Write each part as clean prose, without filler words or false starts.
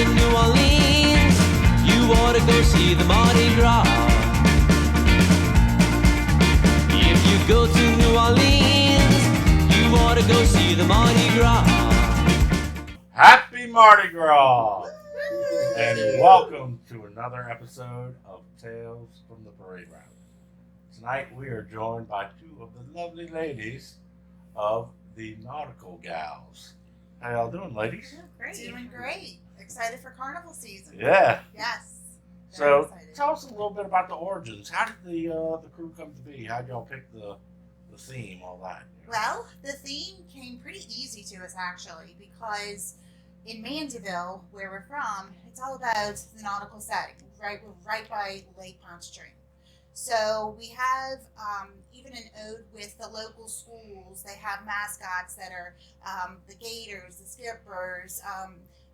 in New Orleans, you ought to go see the Mardi Gras. If you go to New Orleans, you ought to go see the Mardi Gras. Happy Mardi Gras! And welcome to another episode of Tales from the Parade Route. Tonight we are joined by two of the lovely ladies of the Nautical Gals. How y'all doing, ladies? Great. Doing great. Excited for Carnival season. Yeah. Yes. So tell us a little bit about the origins. How did the crew come to be? How did y'all pick the theme, all that? Well, the theme came pretty easy to us actually because in Mandeville, where we're from, it's all about the nautical setting. Right, we're right by Lake Pontchartrain. So we have even an ode with the local schools. They have mascots that are the gators, the skippers,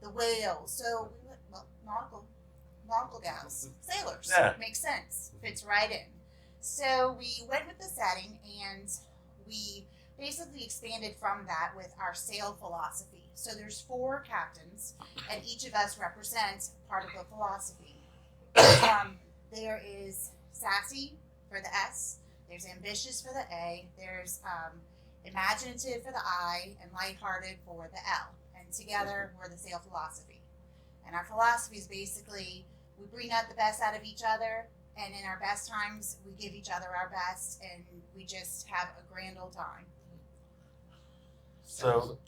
the whales. So we went, well, nautical gals, sailors. Yeah. Makes sense. Fits right in. So we went with the setting and we basically expanded from that with our sail philosophy. So there's 4 captains and each of us represents part of the philosophy. There is sassy for the S, there's ambitious for the A, there's imaginative for the I, and lighthearted for the L. And together we're the sail philosophy. And our philosophy is basically we bring out the best out of each other, and in our best times we give each other our best, and we just have a grand old time. So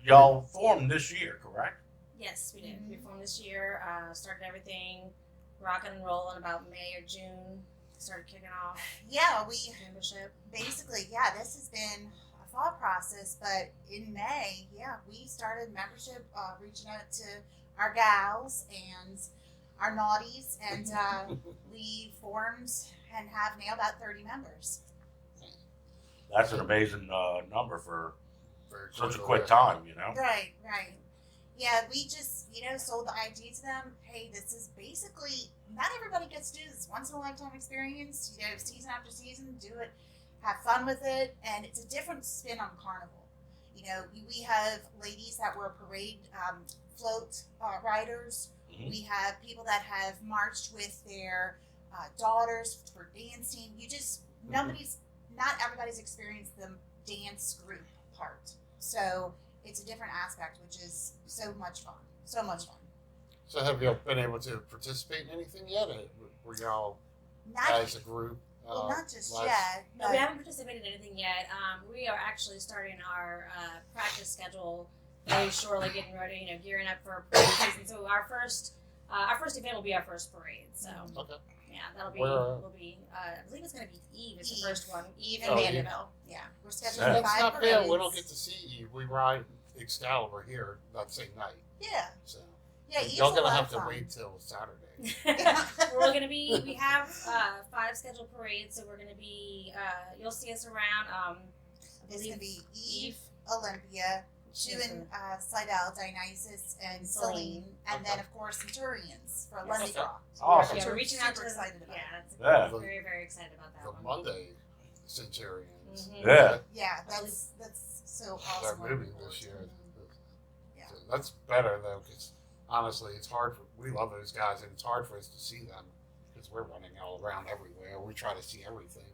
y'all formed this year, correct? Yes, we did. We formed this year, started everything rocking and rolling about May or June. Started kicking off. Yeah, membership. Basically, yeah, this has been a thought process, but in May, yeah, we started membership, reaching out to our gals and our naughties, and we formed and have now about 30 members. That's an amazing number for such a quick time, you know? Right. Yeah, we just, sold the idea to them. Hey, this is basically, not everybody gets to do this once in a lifetime experience, season after season, do it, have fun with it, and it's a different spin on Carnival. We have ladies that were parade float riders. Mm-hmm. We have people that have marched with their daughters for dancing. Not everybody's experienced the dance group part. So it's a different aspect, which is so much fun. So have you been able to participate in anything yet? Were y'all as a group? Not just yet. No, we haven't participated in anything yet. We are actually starting our practice schedule very shortly, getting ready, gearing up for parade season. So our first event will be our first parade. So okay. Yeah, that'll be. I believe it's going to be Eve. It's the first one. Eve in Mandeville. Yeah, we're scheduled 5 That's not parades. fair. We don't get to see Eve. We ride Excalibur here that same night. Yeah. So Eve's y'all gonna a lot have of to fun. wait till Saturday. We have 5 scheduled parades, so we're going to be. You'll see us around. It's going to be Eve, Olympia, Shuin, Slidell, Dionysus, and Celine, and then of course Centurions for Lundy Gras. Awesome. Yeah, we're reaching out to excited about. Yeah, very, very excited about that The one. Monday Centurions. Mm-hmm. Yeah. Yeah, that's so awesome. That movie this year. Yeah. So that's better though, because honestly, it's hard we love those guys, and it's hard for us to see them because we're running all around everywhere. We try to see everything.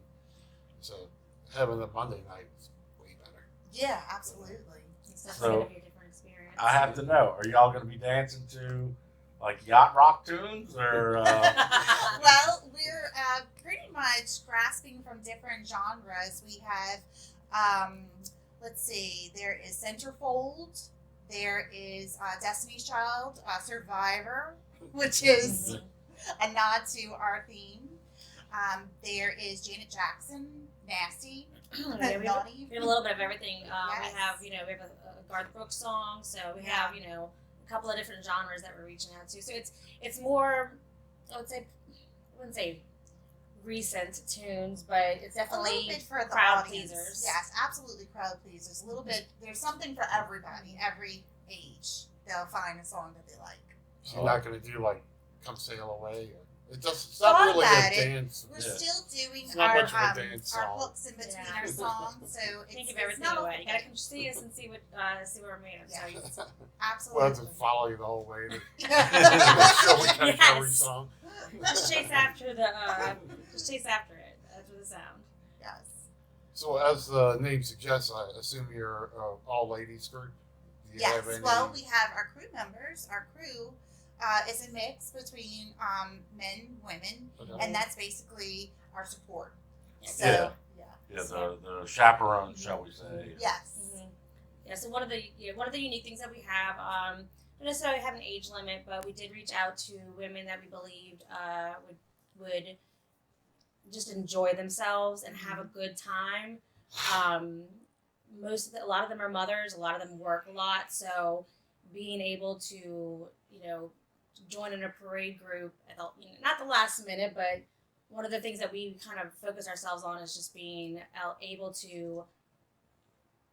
So having the Monday night is way better. Yeah, absolutely. It's definitely going to be a different experience. I have to know, are y'all going to be dancing to like yacht rock tunes or? Well, we're pretty much grasping from different genres. We have, let's see, there is Centerfold, there is Destiny's Child, Survivor, which is a nod to our theme. There is Janet Jackson, Nasty, Yeah, we have a little bit of everything. Yes. We have a Garth Brooks song, so we have a couple of different genres that we're reaching out to. So it's more, I wouldn't say recent tunes, but it's definitely a little bit for the crowd audience. pleasers. Yes, absolutely crowd pleasers. A little bit. There's something for everybody, every age. They'll find a song that they like. So you're not going to do like "Come Sail Away" or It's not thought really about a it. dance. We're Yeah. still doing It's not our much of a dance our song. hooks in between Yeah. our songs, so Can't it's give everything not away. all You gotta come see us and see what we're made of. Yeah. So you We'll absolutely. have to follow you the whole way to make Yeah. sure we catch every Yes. song. just chase after the just chase after it, after the sound. Yes. So, as the name suggests, I assume you're all ladies group. Do you Yes. have any? Well, we have our crew members. Our crew is a mix between men, women, Okay. and that's basically our support. So, Yeah. yeah. Yeah, the chaperones, shall we say? Yes. Yeah. So one of the unique things that we have, don't necessarily have an age limit, but we did reach out to women that we believed would just enjoy themselves and have a good time. A lot of them are mothers. A lot of them work a lot. So being able to, join in a parade group at not the last minute, but one of the things that we kind of focus ourselves on is just being able to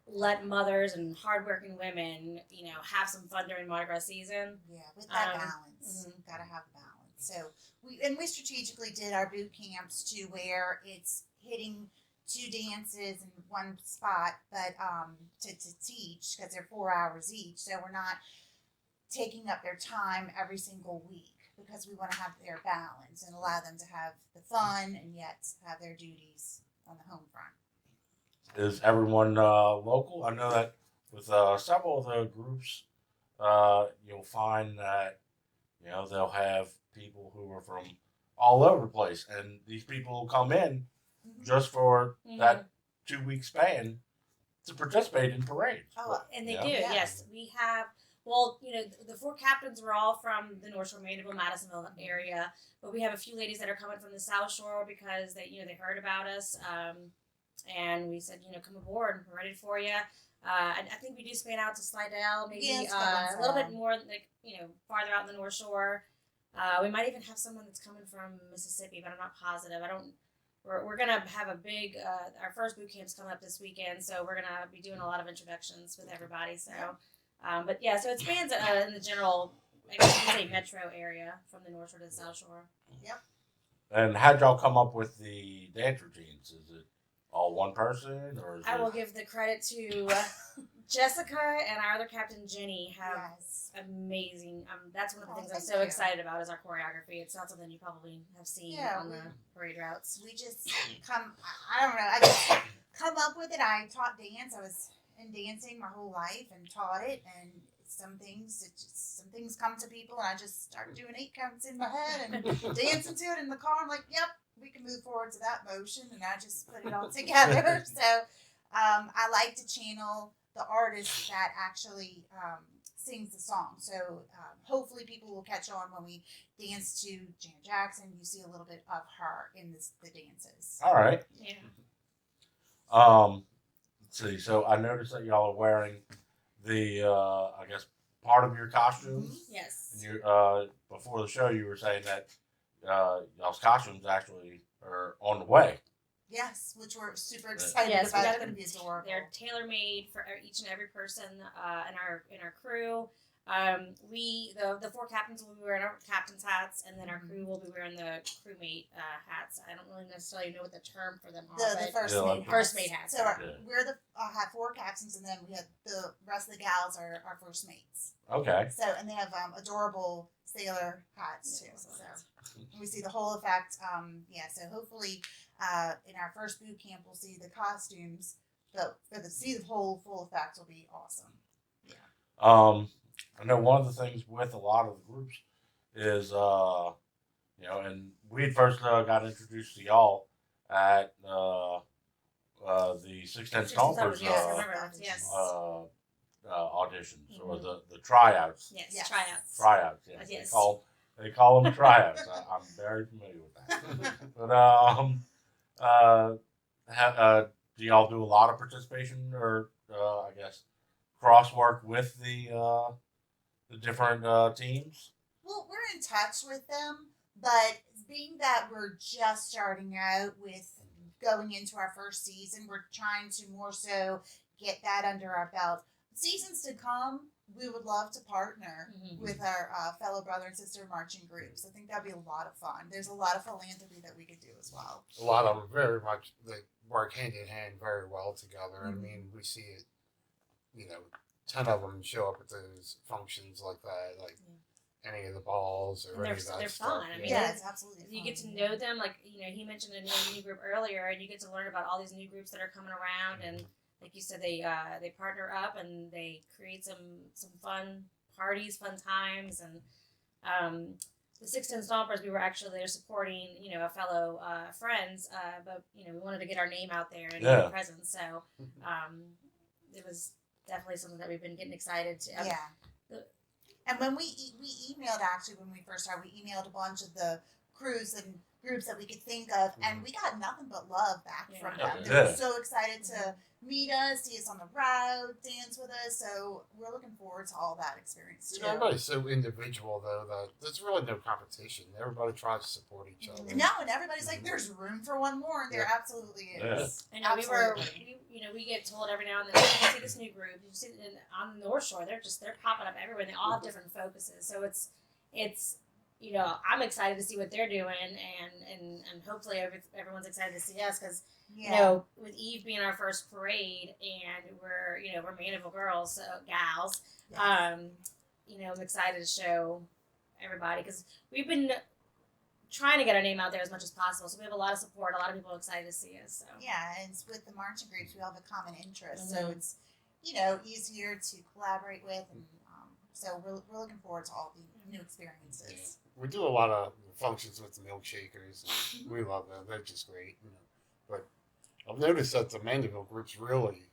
let mothers and hardworking women, have some fun during Mardi Gras season. Yeah, with that balance, mhm. gotta have balance. So we strategically did our boot camps to where it's hitting 2 dances in one spot, but to teach because they're 4 hours each. So we're not taking up their time every single week because we want to have their balance and allow them to have the fun and yet have their duties on the home front. Is everyone local? I know that with several of the groups, you'll find that they'll have people who are from all over the place, and these people will come in just for that 2-week span to participate in parades. Oh, And they Yeah. do, Yeah. yes. We have, well, the 4 captains were all from the Northshore, Mandeville, Madisonville area, but we have a few ladies that are coming from the South Shore because they heard about us, and we said, come aboard, we're ready for you. I think we do span out to Slidell, maybe Yes, a little bit more, farther out in the North Shore. We might even have someone that's coming from Mississippi, but I'm not positive. We're gonna have a big our first boot camp's coming up this weekend, so we're gonna be doing a lot of introductions with everybody. So, but yeah, so it spans in the general, I guess you could say, metro area from the North Shore to the South Shore. And how'd y'all come up with the dance routines? Is it all one person, or is I will it? give the credit to Jessica and our other captain Jenny have Yes. amazing. That's one of the things I'm thank so you. excited about is our choreography. It's not something you probably have seen Yeah, on the parade routes. We just I don't know, I just come up with it. I taught dance. I was in dancing my whole life and taught it, and some things come to people, and I just start doing 8 counts in my head and dancing to it in the car. I'm like, yep, we can move forward to that motion, and I just put it all together. So I like to channel the artist that actually sings the song. So hopefully people will catch on when we dance to Janet Jackson. You see a little bit of her in the dances. All right. Yeah. Let's see. So I noticed that y'all are wearing the, I guess, part of your costumes. Yes. And you, before the show, you were saying that y'all's costumes actually are on the way. Yes, which we're super excited Yes, we about. got It's going to be adorable. They're tailor made for each and every person in our crew. The 4 captains will be wearing our captain's hats, and then our crew will be wearing the crewmate hats. I don't really necessarily know what the term for them are. The but first Yeah, mate like- First mate hats. So Yeah. we're have 4 captains, and then we have the rest of the gals are our first mates. Okay. So and they have adorable sailor hats too. Yeah, So we see the whole effect. So hopefully in our first boot camp we'll see the costumes, but see the whole full effect will be awesome. I know one of the things with a lot of the groups is, and we had first got introduced to y'all at the 610 Stompers Yes, I remember that. Yes. auditions or the tryouts. Yes. Yes. Tryouts. Tryouts, yes. Yes. They call them tryouts. I'm very familiar with that. But do y'all do a lot of participation or I guess crosswork with the different teams? Well, we're in touch with them, but being that we're just starting out with going into our first season, we're trying to more so get that under our belt. Seasons to come, we would love to partner Mhm. with our fellow brother and sister marching groups. I think that'd be a lot of fun. There's a lot of philanthropy that we could do as well. A lot of them very much, they work hand in hand very well together. I Mhm. mean, we see it, 10 of them show up at those functions like that, like any of the balls or And any of that they're stuff. fun. I mean, Yeah, it's absolutely you fun. get to know them. Like, he mentioned a new group earlier, and you get to learn about all these new groups that are coming around. And like you said, they partner up and they create some fun parties, fun times. And the 16 Stompers, we were actually there supporting, a fellow friends, but we wanted to get our name out there and be a presence. So it was definitely something that we've been getting excited to. Yeah. And when we emailed, actually, when we first started, we emailed a bunch of the crews and groups that we could think of, and we got nothing but love back from them. They were so excited to meet us, see us on the road, dance with us. So we're looking forward to all that experience too. Everybody's so individual, though, that there's really no competition. Everybody tries to support each other. No, and everybody's like, "There's room for one more," and there absolutely is. I know we get told every now and then, "You see this new group, you see it on the Northshore, they're popping up everywhere. They all have different focuses, so it's I'm excited to see what they're doing, and hopefully everyone's excited to see us because with Eve being our first parade, and we're Mandeville gals. Yes. I'm excited to show everybody because we've been trying to get our name out there as much as possible. So we have a lot of support, a lot of people excited to see us. So Yeah, and it's with the marching groups, we all have a common interest, so Mhm. it's easier to collaborate with, and so we're looking forward to all the new experiences. We do a lot of functions with the milkshakers. And we love them. They're just great. But I've noticed that the Mandeville groups really,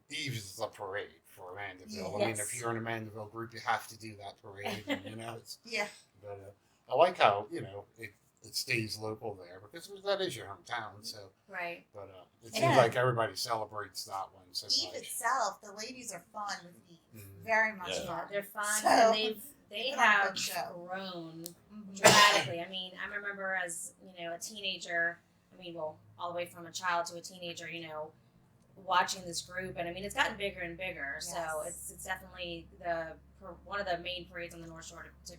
Eve is a parade for Mandeville. Yes. If you're in a Mandeville group, you have to do that parade. And, it's, Yeah. But I like how, it stays local there because that is your hometown. So, right. but it Yeah. seems like everybody celebrates that one so Eve much. itself, the ladies are fun with Eve, Mhm. very much Yeah. fun. They're fun, So, and they put on a have good show. grown Mhm. dramatically. I remember as a teenager. All the way from a child to a teenager. Watching this group, and it's gotten bigger and bigger. So Yes. it's definitely one of the main parades on the North Shore to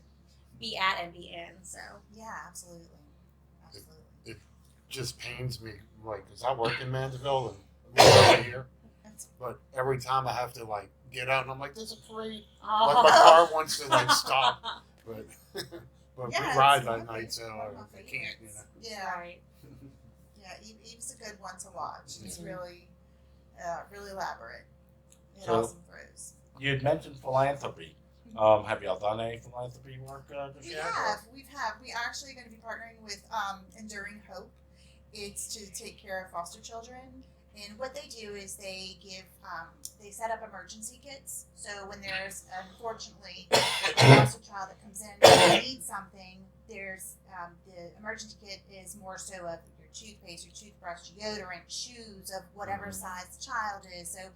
be at and be in. So Yeah, absolutely. It just pains me, because I work in Mandeville and live over here. But every time I have to get out, and I'm like, "There's a parade." Like my car wants to stop, but we Yeah, ride it's that one night, of so my I can't. favorites. Yeah, right. yeah. Eve's a good one to watch. It's Mhm. really, really elaborate. It So- awesome throws. You had mentioned philanthropy. Have y'all done any philanthropy work this We year? have. We are actually going to be partnering with Enduring Hope. It's to take care of foster children, and what they do is they give they set up emergency kits. So when there's unfortunately a foster child that comes in and needs something, there's the emergency kit is more so of your toothpaste, your toothbrush, deodorant, shoes of whatever size the child is. So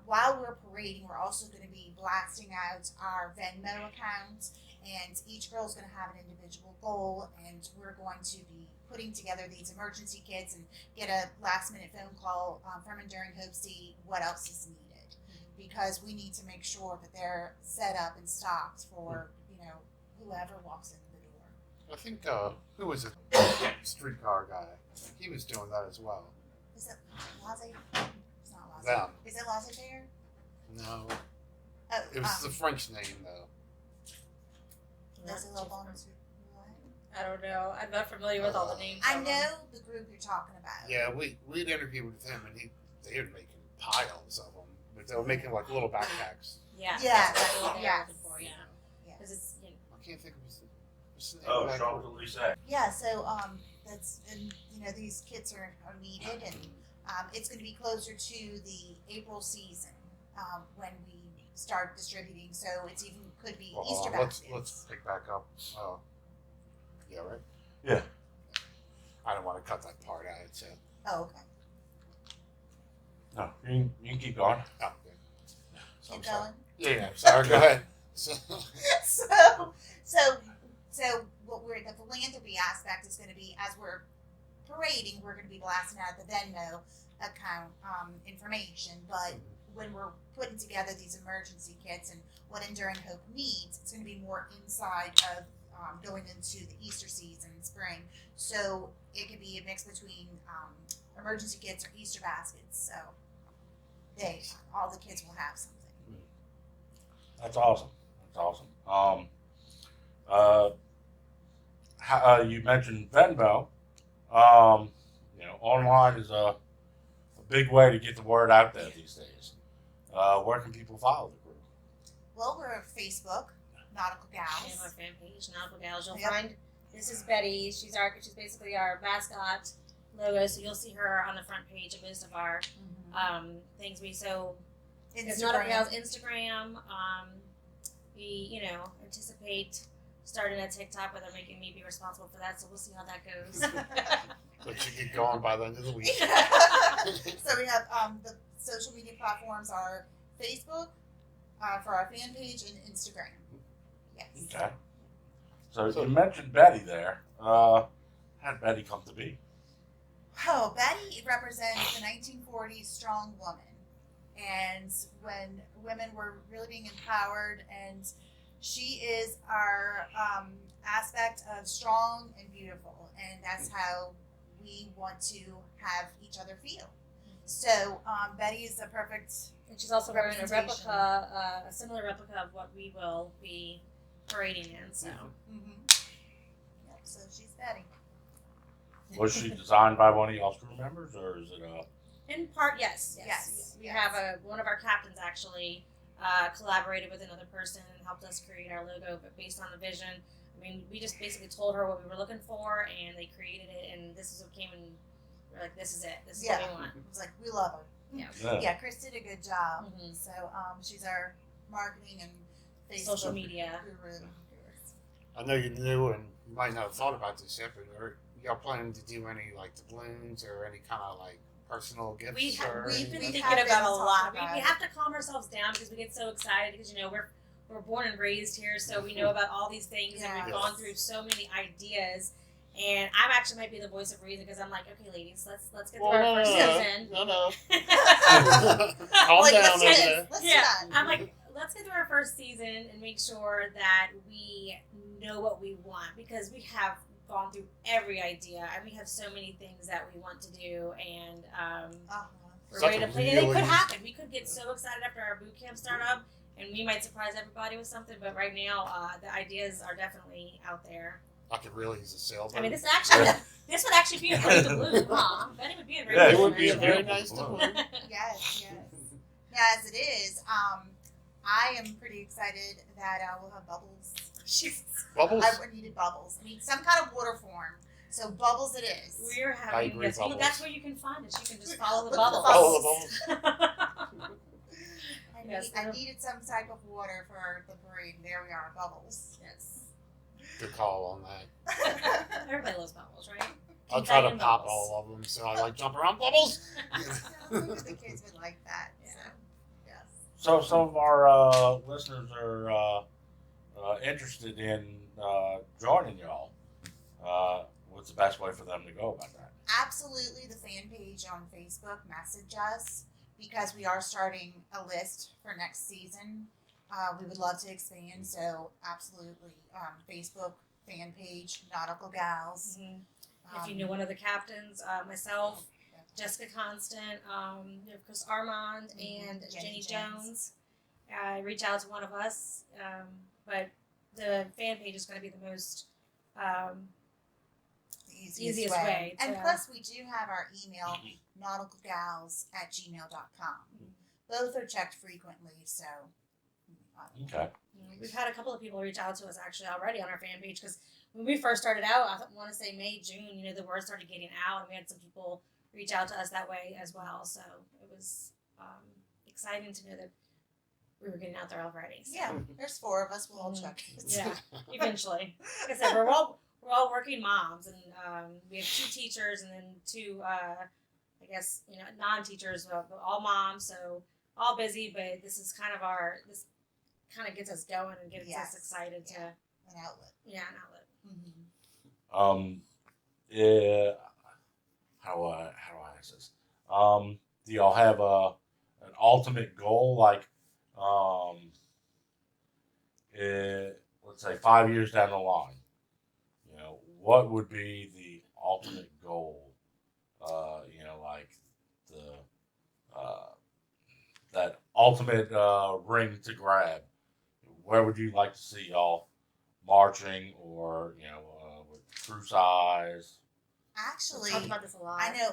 while we're parading, we're also going to be blasting out our Venmo account, and each girl is going to have an individual goal, and we're going to be putting together these emergency kits and get a last minute phone call from Enduring Hope, see what else is needed, because we need to make sure that they're set up and stocked for whoever walks in the door. I think who was it? Streetcar guy. He was doing that as well. Is it Laissez? It's not Laissez. Them. Is it Laissez Faire? No, Oh, it was the French name though. Laissez Le Bon. I don't know. I'm not familiar with all the names. I of them. know the group you're talking about. Yeah, we'd interviewed with him, and they were making piles of them, but they were making little backpacks. Yeah. Yes, That's exactly what they were yes. looking for. Yeah. Yes. Because it's I can't think of his name. Oh, Champs-Élysées. Yeah, so that's, and these kits are needed, and it's going to be closer to the April season when we start distributing. So it's even could be Easter baskets. Let's pick back up. Yeah, right. Yeah. I don't want to cut that part out. So. Oh, okay. No, you can keep going. Oh, okay. So I'm Keep sorry. going. Yeah, sorry. Go ahead. So, so what we're the philanthropy aspect is going to be, as we're parading, we're going to be blasting out the Venmo account information, but when we're putting together these emergency kits and what Enduring Hope needs, it's going to be more inside of going into the Easter season, spring. So it could be a mix between emergency kits or Easter baskets. So all the kids will have something. That's awesome. You mentioned Venmo. Online is a big way to get the word out there these days. Where can people follow the group? Well, we're on Facebook, Nautical We have Gals. our fan page, Nautical Gals. You'll Yep. find this is Betty. She's basically our mascot logo. So you'll see her on the front page of most of our things. It's Nautical Gals Instagram. We anticipate starting a TikTok, but they're making me be responsible for that. So we'll see how that goes. But you get going by the end of the week. So we have the social media platforms are Facebook for our fan page and Instagram. Yes. Okay. So you mentioned Betty there. How did Betty come to be? Oh, Betty represents the 1940s strong woman. And when women were really being empowered, and she is our aspect of strong and beautiful. And that's how we want to have each other feel. So Betty is the perfect. And she's also wearing a representation. replica, a similar replica of what we will be parading in. So Yep, so she's Betty. Was she designed by one of y'all's crew members, or is it in part, yes. Yes, We yes. have one of our captains actually collaborated with another person and helped us create our logo, but based on the vision. I mean, we just basically told her what we were looking for, and they created it, and this is what came in. We're like, this is it. This is what we want. It was like, we love her. Yeah. Yeah, Chris did a good job. Mhm. So she's our marketing and Facebook Social media. guru. I know you're new and you might not have thought about this yet, but are y'all planning to do any like doubloons or any kind of like personal gifts? We've or been anything? thinking have been about a talking lot. about We it. have to calm ourselves down because we get so excited because we're born and raised here, so we know about all these things and we've Yes. gone through so many ideas. And I actually might be the voice of reason because I'm like, okay, ladies, let's get through our first season. No. Calm Like, down let's over do this. there. Let's Yeah, do that. I'm like, let's get through our first season and make sure that we know what we want because we have gone through every idea and we have so many things that we want to do and we're Such ready a to play. And it really- could happen. We could get so excited after our boot camp start up and we might surprise everybody with something. But right now, the ideas are definitely out there. I could really use a sailboat. I mean, this would actually be a great doubloon, huh? Betty would be a great Yeah, it doubloon, would be a actually. very nice doubloon. Yes. Yeah, as it is. I am pretty excited that we'll have bubbles. Bubbles? I needed bubbles. I mean, some kind of water form. So bubbles it is. We're I having agree, yes, bubbles. that's where you can find us. You can just follow the Look at the bubbles. Follow the bubbles. Yes, I needed some type of water for the parade. There we are, bubbles. Yes. Good call on that. Everybody loves bubbles, right? I'll try to Confetti pop bubbles. all of them, so I like jump around bubbles. The kids would like that. Yeah. So, yes. So some of our listeners are interested in joining y'all. What's the best way for them to go about that? Absolutely, the fan page on Facebook, message us because we are starting a list for next season. We would love to expand, so absolutely, Facebook fan page, Nautical Gals. If you know one of the captains, myself, Jessica Constant, Chris Armand, and Jenny Jones, reach out to one of us. But the fan page is going to be the most The easiest way And to- plus, we do have our email, nauticalgals@gmail.com. Both are checked frequently, so. Okay. We've had a couple of people reach out to us actually already on our fan page because when we first started out, I want to say May, June, the word started getting out and we had some people reach out to us that way as well. So it was exciting to know that we were getting out there already. So. Yeah, there's 4 of us. We'll all check it. Yeah, eventually. Like I said, we're all working moms, and we have 2 teachers and then 2, non-teachers, but all moms. So all busy, but this is kind of this kind of gets us going and gets Yes. us excited to An outlet. an outlet. Yeah. How do I ask this? Do y'all have an ultimate goal, like let's say 5 years down the line, what would be the ultimate goal? Like that ultimate ring to grab. Where would you like to see y'all marching, or with crew size? Actually, We talked about this a lot. I know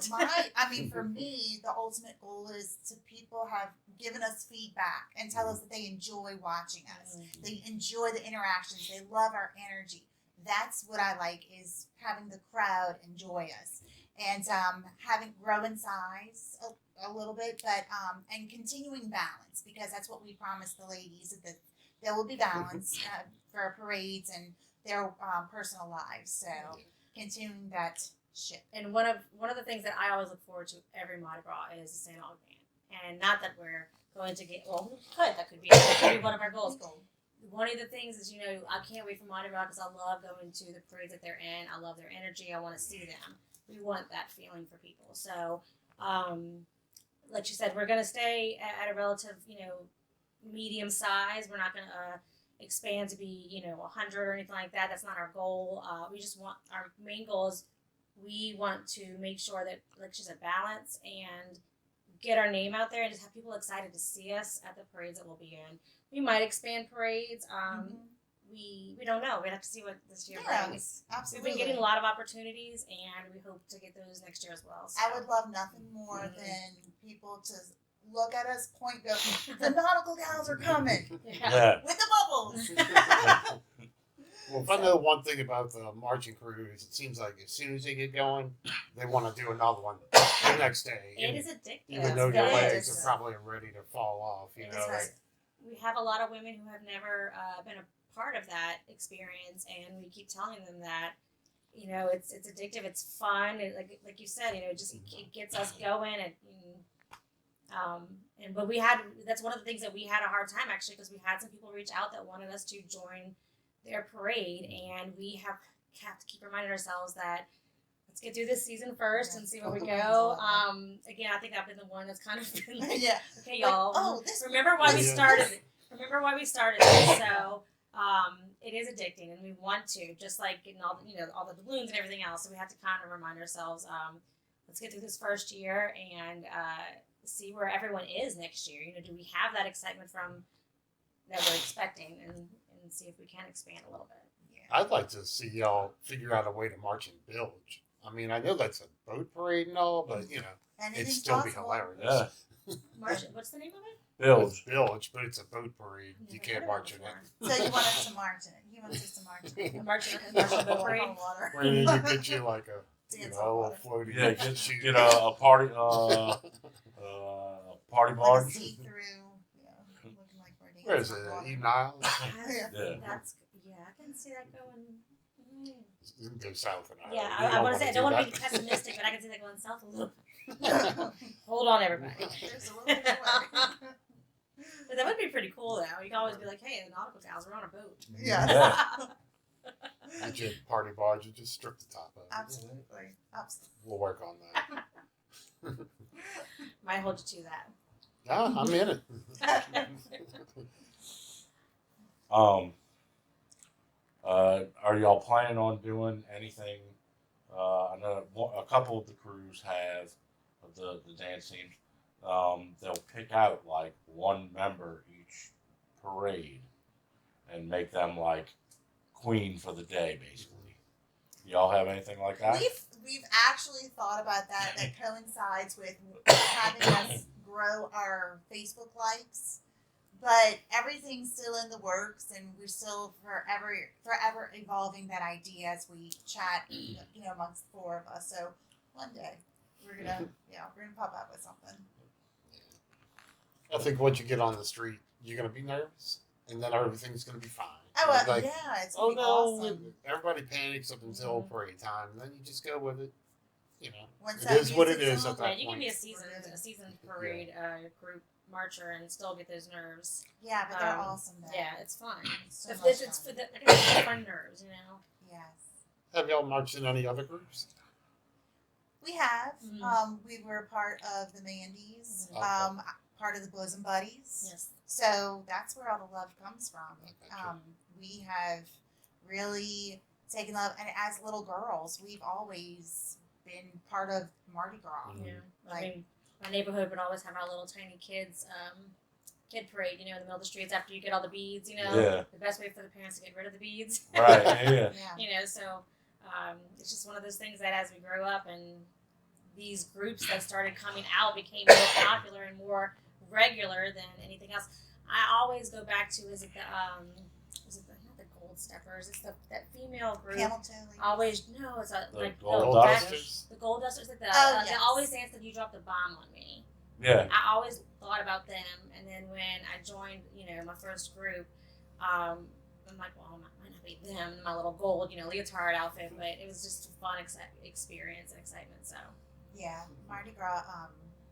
for me, the ultimate goal is to people have given us feedback and tell us that they enjoy watching us. Mm-hmm. They enjoy the interactions. They love our energy. That's what I like, is having the crowd enjoy us and having grow in size a little bit, but and continuing balance, because that's what we promised the ladies, that there will be balance for parades and their personal lives. So continuing that ship. And one of the things that I always look forward to every Mardi Gras is the St. Aug Band. And not that we're going to get, that could be one of our goals. One of the things is, I can't wait for Mardi Gras because I love going to the parades that they're in. I love their energy. I want to see them. We want that feeling for people. So, like you said, we're going to stay at a relative, medium size. We're not going to expand to be, 100 or anything like that. That's not our goal. We just want, our main goal is we want to make sure that, like she said, balance and get our name out there and just have people excited to see us at the parades that we'll be in. We might expand parades. We don't know. We have to see what this year brings. Absolutely. We've been getting a lot of opportunities, and we hope to get those next year as well. So. I would love nothing more than people to look at us, point, go, the Nautical Gals are coming Yeah. with the bubbles. Well, if I know one thing about the marching crews, it seems like as soon as they get going, they want to do another one the next day. It is addictive. Even though their It legs is. are probably ready to fall off, It is like, right. We have a lot of women who have never been a part of that experience, and we keep telling them that, it's addictive, it's fun, and like you said, it gets us going, but that's one of the things that we had a hard time, actually, because we had some people reach out that wanted us to join their parade, and we have to keep reminding ourselves that let's get through this season first and see where we go. Again, I think I've been the one that's kind of been like, Yeah. okay, y'all. This remember why we Yeah. started. Remember why we started this. So it is addicting, and we want to, just like getting all the balloons and everything else. So we have to kind of remind ourselves, let's get through this first year and see where everyone is next year. Do we have that excitement from that we're expecting, and see if we can expand a little bit. I'd like to see y'all figure out a way to march in bilge. I mean, I know that's a boat parade and all, but it'd Anything's still be possible. hilarious. Yeah. What's the name of it? Bilge. It's bilge, but it's a boat parade. You can't march in it. So you want us to march in it. He wants us to march in it. March boat parade. On water. Where you can get you like a Dance a on little water. floaty. Yeah, shoot. get a party party Like a barge. see-through, looking like we're dancing Where is on it? water. E Niles? Yeah. I can see that going. You can go south and Yeah, You I don't want to say I don't do want to be that. pessimistic, but I can see that going south a little. Hold on, everybody. There's a little bit of way. But that would be pretty cool, though. You can always be like, "Hey, the Nautical Gals, we're on a boat." Yeah. Yeah. Get your party barge and just strip the top of it. Absolutely. Absolutely. We'll work on that. Might hold you to that. Yeah, I'm in it. Are y'all planning on doing anything? I know a couple of the crews have the dance teams. They'll pick out like one member each parade and make them like queen for the day, basically. Y'all have anything like that? We've actually thought about that. That coincides with having us grow our Facebook likes, but everything's still in the works, and we're still forever evolving that idea as we chat, amongst the four of us. So one day we're gonna pop up with something. I think once you get on the street, you're gonna be nervous, and then everything's gonna be fine. Oh, It's like, it's oh gonna be no! awesome. Everybody panics up until parade time, and then you just go with it. Once It that is what it music's is on, at that You can point. be a seasoned parade group marcher and still get those nerves. Yeah, but they're awesome. Though. Yeah, it's fun. So It's, much it's fun. for the fun nerves, Yes. Have y'all marched in any other groups? We have. Mhm. We were part of the Mandy's. Okay. part of the Bosom Buddies. Yes. So that's where all the love comes from. Gotcha. We have really taken love, and as little girls, we've always been part of Mardi Gras. Mhm. Yeah. I Like- mean, my neighborhood would always have our little tiny kids, kid parade, in the middle of the streets after you get all the beads, Yeah. The best way for the parents to get rid of the beads. Right. Yeah. Yeah. So it's just one of those things that as we grow up and these groups that started coming out became more popular and more regular than anything else. I always go back to, is it not the Gold Steppers, it's that female group. Camel toe. ladies. Always, no, it's The Gold Gold Dusters? The Gold Dusters, like Oh, they yes. always dance that you dropped a bomb on me. Yeah. I always thought about them, and then when I joined, my first group, I'm like, well, it might not be them, my little gold, leotard outfit, but it was just a fun experience and excitement. So Yeah, Mardi Gras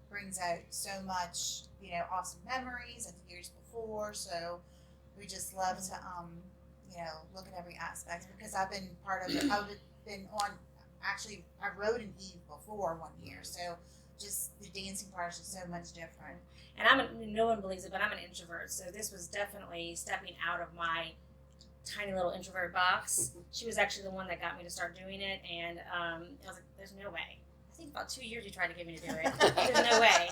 brings out so much, awesome memories of the years before. So we just love to, look at every aspect, because I've been part of it. I've been on. Actually, I rode an Eve before one year, so just the dancing part is just so much different. And no one believes it, but I'm an introvert, so this was definitely stepping out of my tiny little introvert box. She was actually the one that got me to start doing it, and I was like, there's no way. I think about 2 years you tried to get me to do it. There's no way.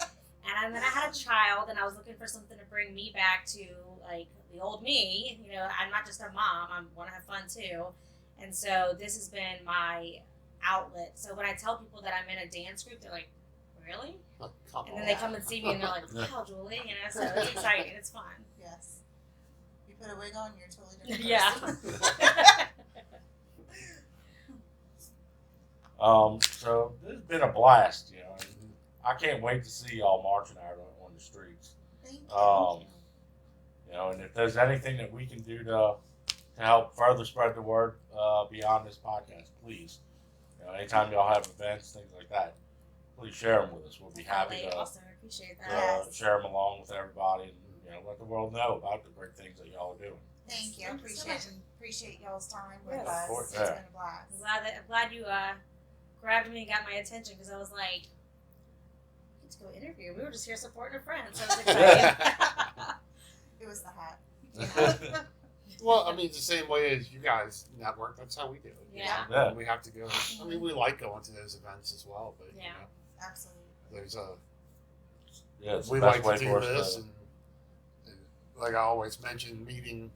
And then I had a child, and I was looking for something to bring me back to, like, the old me. I'm not just a mom. I want to have fun, too. And so this has been my outlet. So when I tell people that I'm in a dance group, they're like, really? Oh, come And then on. they come and see me, and they're like, wow, Julie. So it's exciting. It's fun. Yes. You put a wig on, you're a totally different Yeah. person. So this has been a blast, and I can't wait to see y'all marching out on the streets. Thank you. And if there's anything that we can do to help further spread the word beyond this podcast, please. Anytime y'all have events, things like that, please share them with us. We'll be happy to Awesome. I appreciate that. Yes. share them along with everybody, and let the world know about the great things that y'all are doing. Thank you. I Thank you so appreciate y'all's time with Yes. us. Of course, It's yeah. been a blast. I'm glad you grabbed me and got my attention, because I was like, I get to go interview. We were just here supporting a friend, so it was exciting. It was the hat. Well, I mean, the same way as you guys network, that's how we do it. Yeah. Yeah. We have to go. I mean, we like going to those events as well, but Yeah. Absolutely. there's It's we the best like to way do for us this, and like I always mention, meeting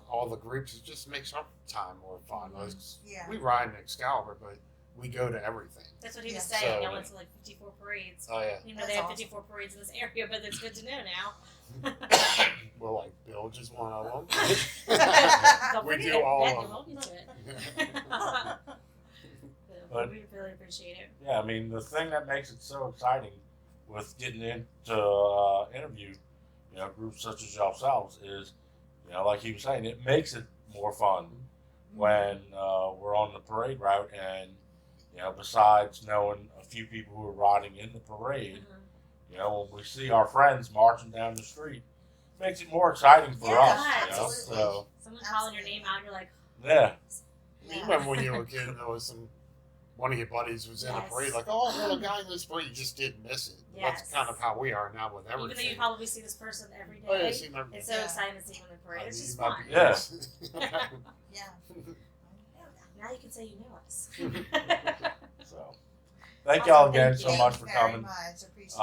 all the groups, it just makes our time more fun. Like, Yeah. we ride in Excalibur, but we go to everything. That's what he was Yeah. saying. So- I went to like 54 parades. Oh yeah, They That's have awesome. 54 parades in this area, but it's good to know now. well, like Bilge is one of them. Don't We forget do it. all Yeah, of you them. won't miss it. But- We really appreciate it. Yeah, I mean, the thing that makes it so exciting with getting into interview, groups such as yourselves is, like he was saying, it makes it more fun when we're on the parade route, and besides knowing a few people who are riding in the parade, when we see our friends marching down the street, it makes it more exciting for Yeah, us. absolutely. So Someone calling your name out, you're like, yeah, You remember when you were a kid, and there was one of your buddies was in a Yes. parade, like, oh, little guy in this parade, you just didn't miss it. Yes. That's kind of how we are now with even though everything. you probably see this person every day, Oh, yeah, see, my- it's so Yeah. exciting to see them in the parade. I It's mean, just you might fun. be- Yeah. Yeah. Now you can say you know us. so thank Awesome, y'all again thank so you. much Thank for you very coming. much. Appreciate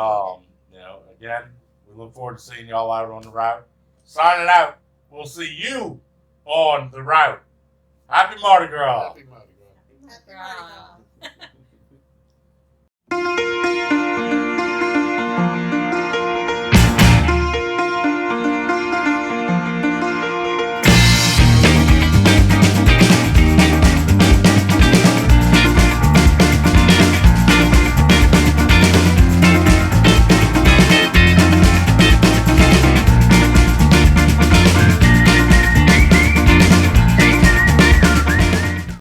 it. Again, we look forward to seeing y'all out on the route. Signing out. We'll see you on the route. Happy Mardi Gras. Happy Mardi Gras. Happy Mardi Gras.